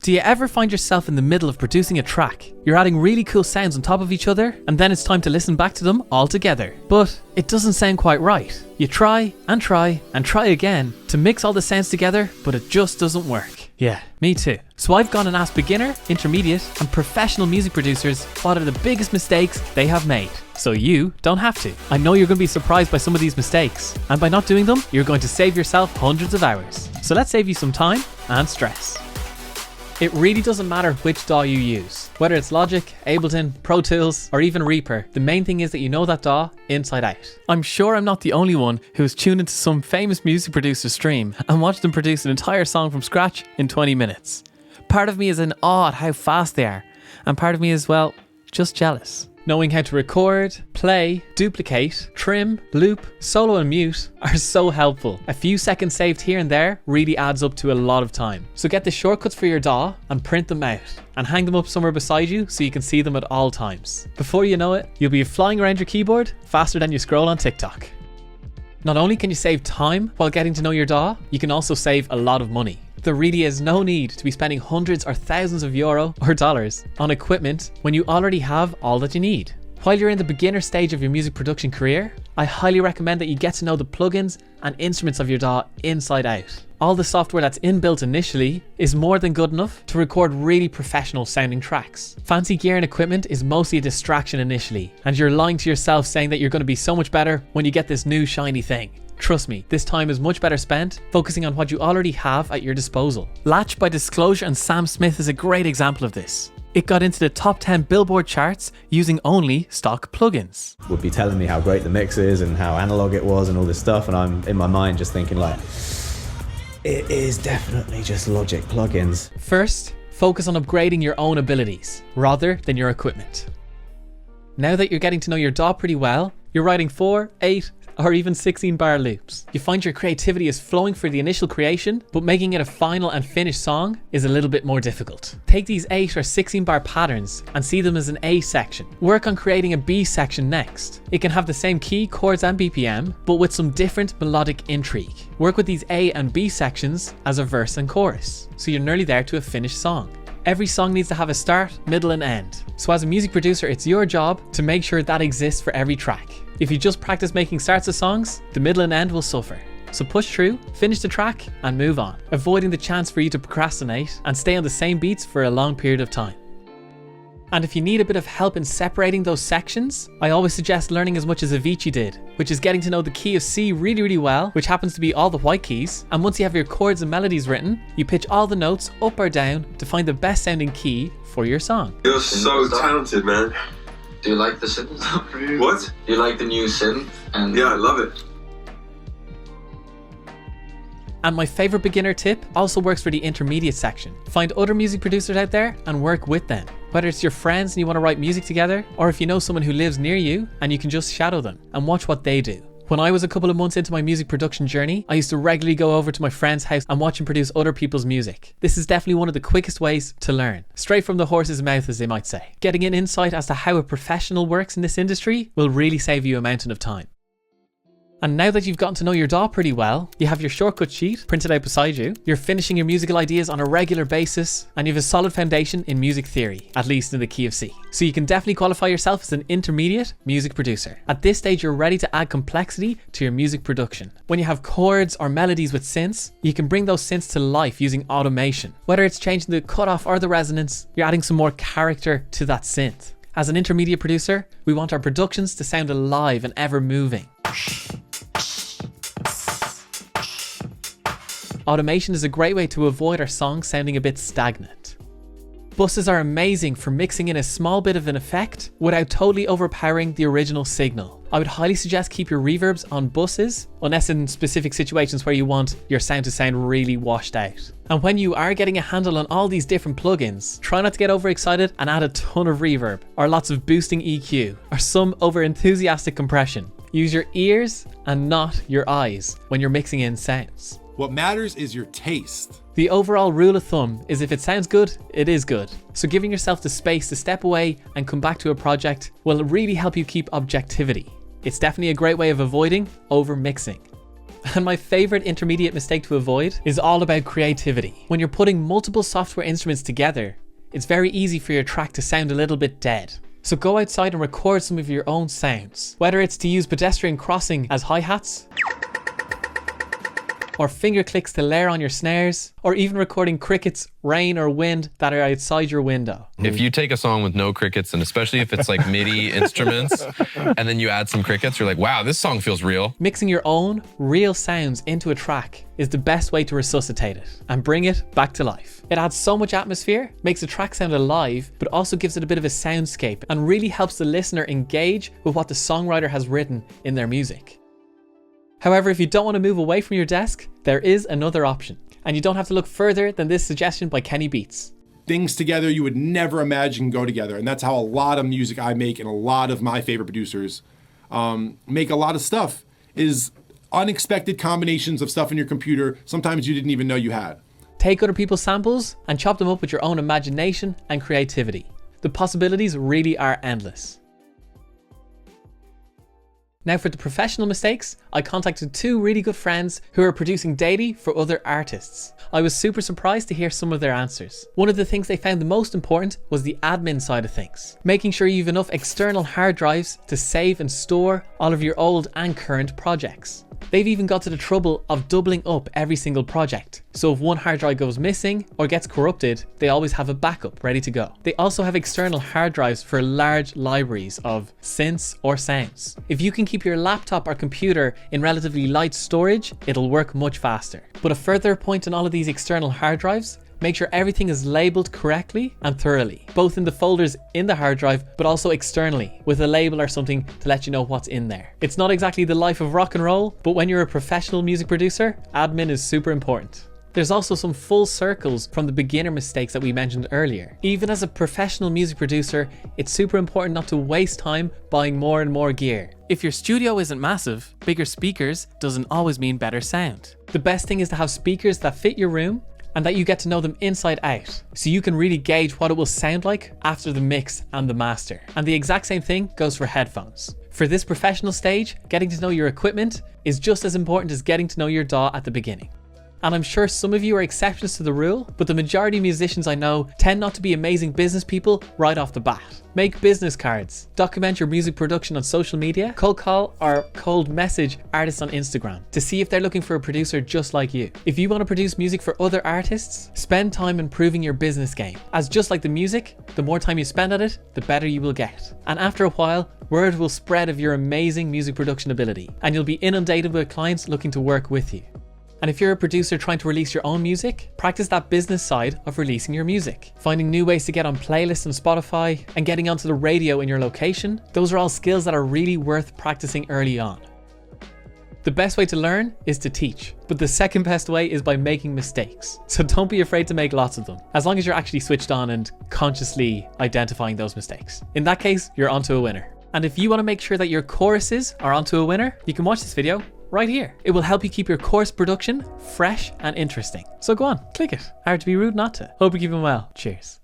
Do you ever find yourself in the middle of producing a track? You're adding really cool sounds on top of each other, and then it's time to listen back to them all together. But it doesn't sound quite right. You try and try and try again to mix all the sounds together, but it just doesn't work. Yeah, me too. So I've gone and asked beginner, intermediate, and professional music producers what are the biggest mistakes they have made. So you don't have to. I know you're going to be surprised by some of these mistakes, and by not doing them, you're going to save yourself hundreds of hours. So let's save you some time and stress. It really doesn't matter which DAW you use, whether it's Logic, Ableton, Pro Tools, or even Reaper. The main thing is that you know that DAW inside out. I'm sure I'm not the only one who has tuned into some famous music producer's stream and watched them produce an entire song from scratch in 20 minutes. Part of me is in awe at how fast they are, and part of me is, well, just jealous. Knowing how to record, play, duplicate, trim, loop, solo and mute are so helpful. A few seconds saved here and there really adds up to a lot of time. So get the shortcuts for your DAW and print them out and hang them up somewhere beside you so you can see them at all times. Before you know it, you'll be flying around your keyboard faster than you scroll on TikTok. Not only can you save time while getting to know your DAW, you can also save a lot of money. There really is no need to be spending hundreds or thousands of euro or dollars on equipment when you already have all that you need. While you're in the beginner stage of your music production career, I highly recommend that you get to know the plugins and instruments of your DAW inside out. All the software that's inbuilt initially is more than good enough to record really professional sounding tracks. Fancy gear and equipment is mostly a distraction initially, and you're lying to yourself saying that you're going to be so much better when you get this new shiny thing. Trust me, this time is much better spent focusing on what you already have at your disposal. Latch by Disclosure and Sam Smith is a great example of this. It got into the top 10 Billboard charts using only stock plugins. Would be telling me how great the mix is and how analog it was and all this stuff, and I'm in my mind just thinking like, it is definitely just Logic plugins. First, focus on upgrading your own abilities rather than your equipment. Now that you're getting to know your DAW pretty well, you're writing 4, 8, or even 16 bar loops. You find your creativity is flowing for the initial creation, but making it a final and finished song is a little bit more difficult. Take these 8 or 16 bar patterns and see them as an A section. Work on creating a B section next. It can have the same key, chords and BPM, but with some different melodic intrigue. Work with these A and B sections as a verse and chorus, so you're nearly there to a finished song. Every song needs to have a start, middle and end. So as a music producer, it's your job to make sure that exists for every track. If you just practice making starts of songs, the middle and end will suffer. So push through, finish the track and move on, avoiding the chance for you to procrastinate and stay on the same beats for a long period of time. And if you need a bit of help in separating those sections, I always suggest learning as much as Avicii did, which is getting to know the key of C really well, which happens to be all the white keys. And once you have your chords and melodies written, you pitch all the notes up or down to find the best sounding key for your song. You're so talented, man. Do you like the synth? What? Do you like the new synth? And Yeah, I love it. And my favorite beginner tip also works for the intermediate section. Find other music producers out there and work with them. Whether it's your friends and you want to write music together, or if you know someone who lives near you and you can just shadow them and watch what they do. When I was a couple of months into my music production journey, I used to regularly go over to my friend's house and watch him produce other people's music. This is definitely one of the quickest ways to learn. Straight from the horse's mouth, as they might say. Getting an insight as to how a professional works in this industry will really save you a mountain of time. And now that you've gotten to know your DAW pretty well, you have your shortcut sheet printed out beside you, you're finishing your musical ideas on a regular basis, and you have a solid foundation in music theory, at least in the key of C. So you can definitely qualify yourself as an intermediate music producer. At this stage, you're ready to add complexity to your music production. When you have chords or melodies with synths, you can bring those synths to life using automation. Whether it's changing the cutoff or the resonance, you're adding some more character to that synth. As an intermediate producer, we want our productions to sound alive and ever moving. Automation is a great way to avoid our songs sounding a bit stagnant. Buses are amazing for mixing in a small bit of an effect without totally overpowering the original signal. I would highly suggest keep your reverbs on buses, unless in specific situations where you want your sound to sound really washed out. And when you are getting a handle on all these different plugins, try not to get overexcited and add a ton of reverb, or lots of boosting EQ, or some over-enthusiastic compression. Use your ears and not your eyes when you're mixing in sounds. What matters is your taste. The overall rule of thumb is if it sounds good, it is good. So giving yourself the space to step away and come back to a project will really help you keep objectivity. It's definitely a great way of avoiding over mixing. And my favorite intermediate mistake to avoid is all about creativity. When you're putting multiple software instruments together, it's very easy for your track to sound a little bit dead. So go outside and record some of your own sounds. Whether it's to use pedestrian crossing as hi-hats, or finger clicks to layer on your snares, or even recording crickets, rain or wind that are outside your window. If you take a song with no crickets, and especially if it's like MIDI instruments, and then you add some crickets, you're like, wow, this song feels real. Mixing your own real sounds into a track is the best way to resuscitate it and bring it back to life. It adds so much atmosphere, makes the track sound alive, but also gives it a bit of a soundscape and really helps the listener engage with what the songwriter has written in their music. However, if you don't want to move away from your desk, there is another option. And you don't have to look further than this suggestion by Kenny Beats. Things together you would never imagine go together. And that's how a lot of music I make and a lot of my favorite producers make a lot of stuff, is unexpected combinations of stuff in your computer sometimes you didn't even know you had. Take other people's samples and chop them up with your own imagination and creativity. The possibilities really are endless. Now for the professional mistakes, I contacted two really good friends who are producing daily for other artists. I was super surprised to hear some of their answers. One of the things they found the most important was the admin side of things. Making sure you have enough external hard drives to save and store all of your old and current projects. They've even got to the trouble of doubling up every single project. So if one hard drive goes missing or gets corrupted, they always have a backup ready to go. They also have external hard drives for large libraries of synths or sounds. If you can keep your laptop or computer in relatively light storage, it'll work much faster. But a further point on all of these external hard drives, make sure everything is labeled correctly and thoroughly, both in the folders in the hard drive, but also externally with a label or something to let you know what's in there. It's not exactly the life of rock and roll, but when you're a professional music producer, admin is super important. There's also some full circles from the beginner mistakes that we mentioned earlier. Even as a professional music producer, it's super important not to waste time buying more and more gear. If your studio isn't massive, bigger speakers doesn't always mean better sound. The best thing is to have speakers that fit your room and that you get to know them inside out, so you can really gauge what it will sound like after the mix and the master. And the exact same thing goes for headphones. For this professional stage, getting to know your equipment is just as important as getting to know your DAW at the beginning. And I'm sure some of you are exceptions to the rule, but the majority of musicians I know tend not to be amazing business people right off the bat. Make business cards, document your music production on social media, cold call or cold message artists on Instagram to see if they're looking for a producer just like you. If you want to produce music for other artists, spend time improving your business game. As just like the music, the more time you spend at it, the better you will get. And after a while, word will spread of your amazing music production ability, and you'll be inundated with clients looking to work with you. And if you're a producer trying to release your own music, practice that business side of releasing your music. Finding new ways to get on playlists on Spotify and getting onto the radio in your location, those are all skills that are really worth practicing early on. The best way to learn is to teach, but the second best way is by making mistakes. So don't be afraid to make lots of them, as long as you're actually switched on and consciously identifying those mistakes. In that case, you're onto a winner. And if you want to make sure that your choruses are onto a winner, you can watch this video right here. It will help you keep your course production fresh and interesting. So go on, click it. Hard to be rude not to. Hope you're keeping well. Cheers.